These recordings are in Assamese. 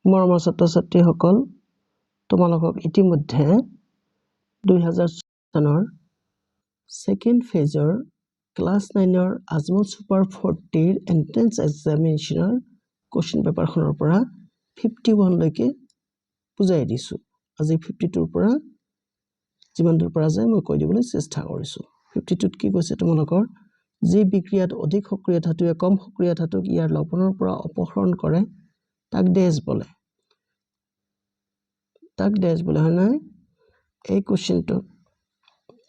মৰমৰ ছাত্ৰ-ছাত্ৰীসকল, তোমালোকক ইতিমধ্যে 2000 চনৰ সেকেন্ড ফেজৰ ক্লাছ 9ৰ আজমল সুপাৰ 40ৰ এন্ট্ৰেন্স এক্সামিনেশ্যনৰ কোৱেশ্চন পেপাৰখনৰ পৰা 51 লৈকে বুজাই দিছো। আজি 52ৰ পৰা যিমান দূৰ পৰা যায় মই কৈ দিবলৈ চেষ্টা কৰিছো। 52ত কি কৈছে তোমালোকৰ, যি বিক্ৰিয়াত অধিক সক্ৰিয় ধাতুৱে কম সক্ৰিয় ধাতুক ইয়াৰ লৱণৰ পৰা অপহৰণ কৰে তাক ডেছ বোলে। তাক ডেছ বোলে, হয় নাই? এই কোৱেশ্চনটো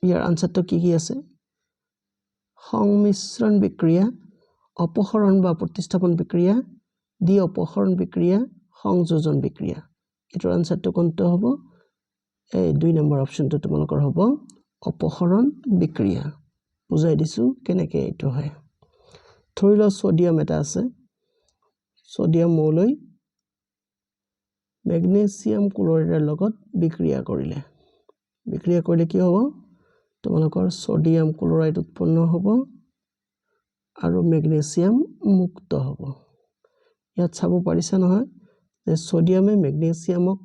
ইয়াৰ আনসাৰটো কি আছে? সংমিশ্ৰণ বিক্ৰিয়া, অপহৰণ বা প্ৰতিস্থাপন বিক্ৰিয়া, দ্বি অপহৰণ বিক্ৰিয়া, সংযোজন বিক্ৰিয়া। এটাৰ আনসাৰটো কোনটো হ'ব? এই 2 নম্বৰ অপশনটো তোমালোকৰ হ'ব অপহৰণ বিক্ৰিয়া। বুজাই দিছো কেনেকৈ এইটো হয়। ধৰি লও সোডিয়াম এটা আছে, সোডিয়াম মৌলই মেগনেছিয়াম ক্লোৰাইডৰ লগত বিক্ৰিয়া কৰিলে কি হ'ব? তোমালোকৰ সোডিয়াম ক্লোৰাইড উৎপন্ন হ'ব আৰু মেগনেছিয়াম মুক্ত হ'ব। ইয়াত চাব পাৰিছা নহয় যে সোডিয়ামে মেগনেছিয়ামক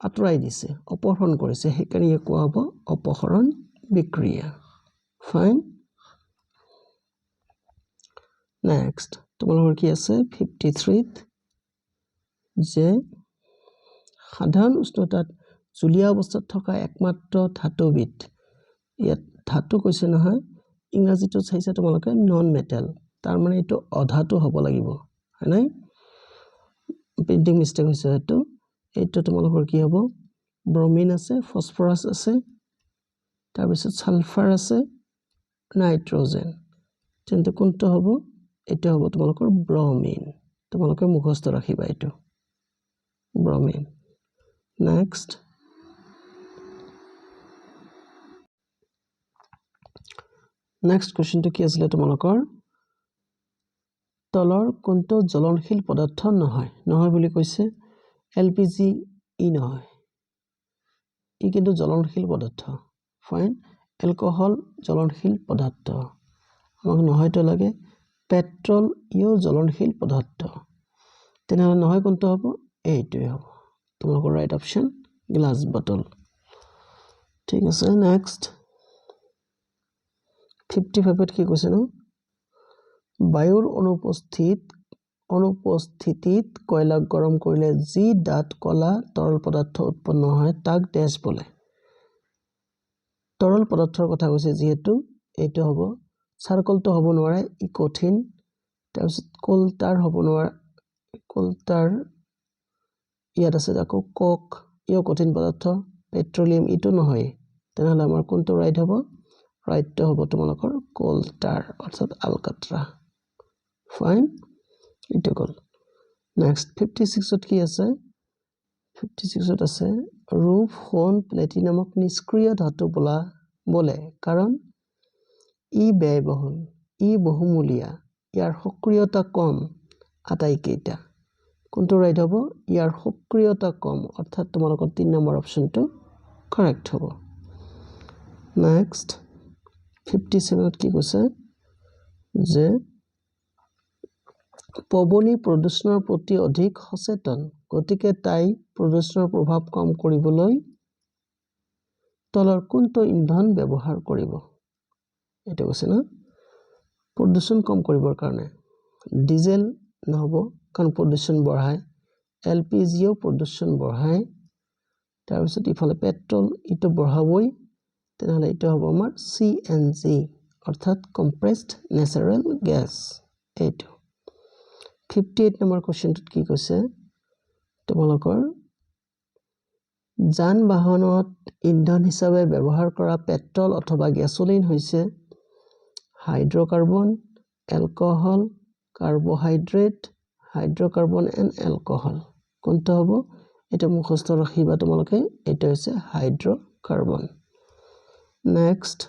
আঁতৰাই দিছে, অপহৰণ কৰিছে, সেইকাৰণে ইয়াক কোৱা হ'ব অপহৰণ বিক্ৰিয়া। ফাইন। নেক্সট তোমালোকৰ কি আছে 53ত, যে সাধাৰণ উষ্ণতাত জুলীয়া অৱস্থাত থকা একমাত্ৰ ধাতুবিধ। ইয়াত ধাতু কৈছে নহয়, ইংৰাজীটো চাইছে তোমালোকে নন মেটেল, তাৰ মানে এইটো অধাতু হ'ব লাগিব, হয় নাই? প্ৰিন্টিং মিষ্টেক হৈছে এইটো। এইটো তোমালোকৰ কি হ'ব? ব্ৰমিন আছে, ফসফৰাছ আছে, তাৰপিছত সালফাৰ আছে, নাইট্ৰজেন। তেন্তে কোনটো হ'ব? এইটো হ'ব তোমালোকৰ ব্ৰমিন। তোমালোকে মুখস্থ ৰাখিবা এইটো ব্ৰমিন। নেক্সট কোৱেশ্চনটো কি আছিলে তোমালোকৰ? তলৰ কোনটো জ্বলনশীল পদাৰ্থ নহয় বুলি কৈছে? LPG ই নহয়, ই কিন্তু জ্বলনশীল পদাৰ্থ। ফাইন। এলকহল জ্বলনশীল পদাৰ্থ, আমাক নহয়তো লাগে। পেট্ৰল ইও জ্বলনশীল পদাৰ্থ। তেনেহ'লে নহয় কোনটো হ'ব? এইটোৱে হ'ব তোমালোকৰ ৰাইট অপশ্যন, গ্লাছ বটল। ঠিক আছে। নেক্সট 55ত কি কৈছে নো? বায়ুৰ অনুপস্থিতিত কয়লাক গৰম কৰিলে যি ডাঠ কলা তৰল পদাৰ্থ উৎপন্ন হয় তাক ডেছ বোলে। তৰল পদাৰ্থৰ কথা কৈছে যিহেতু এইটো হ'ব, চাৰ্কলটো হ'ব নোৱাৰে, ই কঠিন। তাৰপিছত কোলটাৰ হ'ব নোৱাৰে, কোলটাৰ ইয়াত আছে। আকৌ কক ইও কঠিন পদাৰ্থ, পেট্ৰলিয়াম ইটো নহয়। তেনেহ'লে আমাৰ কোনটো ৰাইট হ'ব? ৰাইটটো হ'ব তোমালোকৰ কোলটাৰ অৰ্থাৎ আলকাট্ৰা। ফাইন, এইটো গ'ল। নেক্সট 56ত কি আছে? 56ত আছে ৰূপ, সোণ, প্লেটিনামক নিষ্ক্ৰিয় ধাতু বোলে কাৰণ ই ব্যয়বহুল, ই বহুমূলীয়া, ইয়াৰ সক্ৰিয়তা কম। আটাইকেইটা কোনটো ৰাইট হ'ব? ইয়াৰ সক্ৰিয়তা কম, অৰ্থাৎ তোমালোকৰ 3 নম্বৰ অপশ্যনটো কাৰেক্ট হ'ব। নেক্সট 57ত কি কৈছে? যে পবনী প্ৰদূষণৰ প্ৰতি অধিক সচেতন, গতিকে তাই প্ৰদূষণৰ প্ৰভাৱ কম কৰিবলৈ তলৰ কোনটো ইন্ধন ব্যৱহাৰ কৰিব? এইটো কৈছে না, প্ৰদূষণ কম কৰিবৰ কাৰণে ডিজেল নহ'ব, কাৰণ প্ৰদূষণ বঢ়ায়। LPGও প্ৰদূষণ বঢ়ায়। তাৰপিছত ইফালে পেট্ৰল ইটো বঢ়াবই। তেনেহ'লে এইটো হ'ব আমাৰ CNG অৰ্থাৎ কম্প্ৰেছড নেচাৰেল গেছ। এইটো 58 নম্বৰ কুৱেশ্যনটোত কি কৈছে? তোমালোকৰ যান বাহনত ইন্ধন হিচাপে ব্যৱহাৰ কৰা পেট্ৰল অথবা গেছলিন হৈছে hydrocarbon, alcohol, carbohydrate, hydrocarbon and alcohol. কোনটো হ'ব? এটা মুখস্থ ৰাখিবা তোমালোকে, এটা হৈছে হাইড্ৰকাৰ্বন। নেক্সট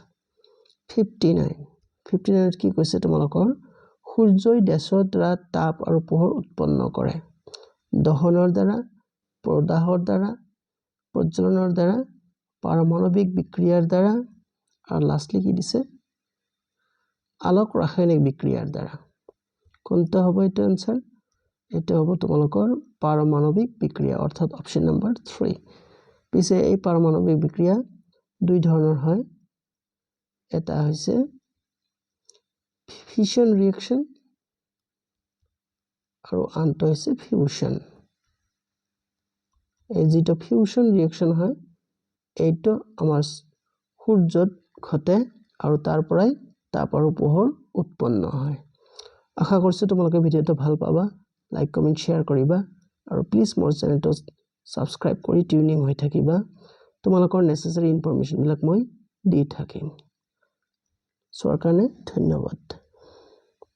59ত কি কৈছে তোমালোকৰ? সূৰ্যই ডেছৰ দ্বাৰা তাপ আৰু পোহৰ উৎপন্ন কৰে, দহনৰ দ্বাৰা, প্ৰদাহৰ দ্বাৰা, প্ৰজ্বলনৰ দ্বাৰা, পাৰমাণৱিক বিক্ৰিয়াৰ দ্বাৰা, আৰু লাষ্টলি কি দিছে? আলোক ৰাসায়নিক বিক্ৰিয়াৰ দ্বাৰা। কোনটো হ'ব এইটো এনসাৰ? এটা হ'ব তোমালোকৰ পাৰমাণৱিক বিক্ৰিয়া অৰ্থাৎ অপচন নম্বৰ 3 পিছে এই পাৰমাণৱিক বিক্ৰিয়া দুই ধৰণৰ হয় এটা হৈছে ফিউশন ৰিঅ্যাকশন আৰু আনটো হৈছে ফিউশন এই যেটো ফিউশন ৰিঅ্যাকশন হয় এইটো আমাৰ সূৰ্যত ঘটে আৰু তাৰ পৰাই তাপ আৰু পোহৰ উৎপন্ন হয় আশা কৰিছো তোমালোকে ভিডিওটো ভাল পাবা লাইক কমেন্ট শেয়াৰ কৰিবা আৰু প্লিজ মোৰ চেনেলটো সাবস্ক্ৰাইব কৰি টিউনিং হৈ থাকিবা তোমালোকৰ নেসেসাৰী ইনফৰমেশন বিলাক মই দি থাকিম চোৱাৰ কাৰণে ধন্যবাদ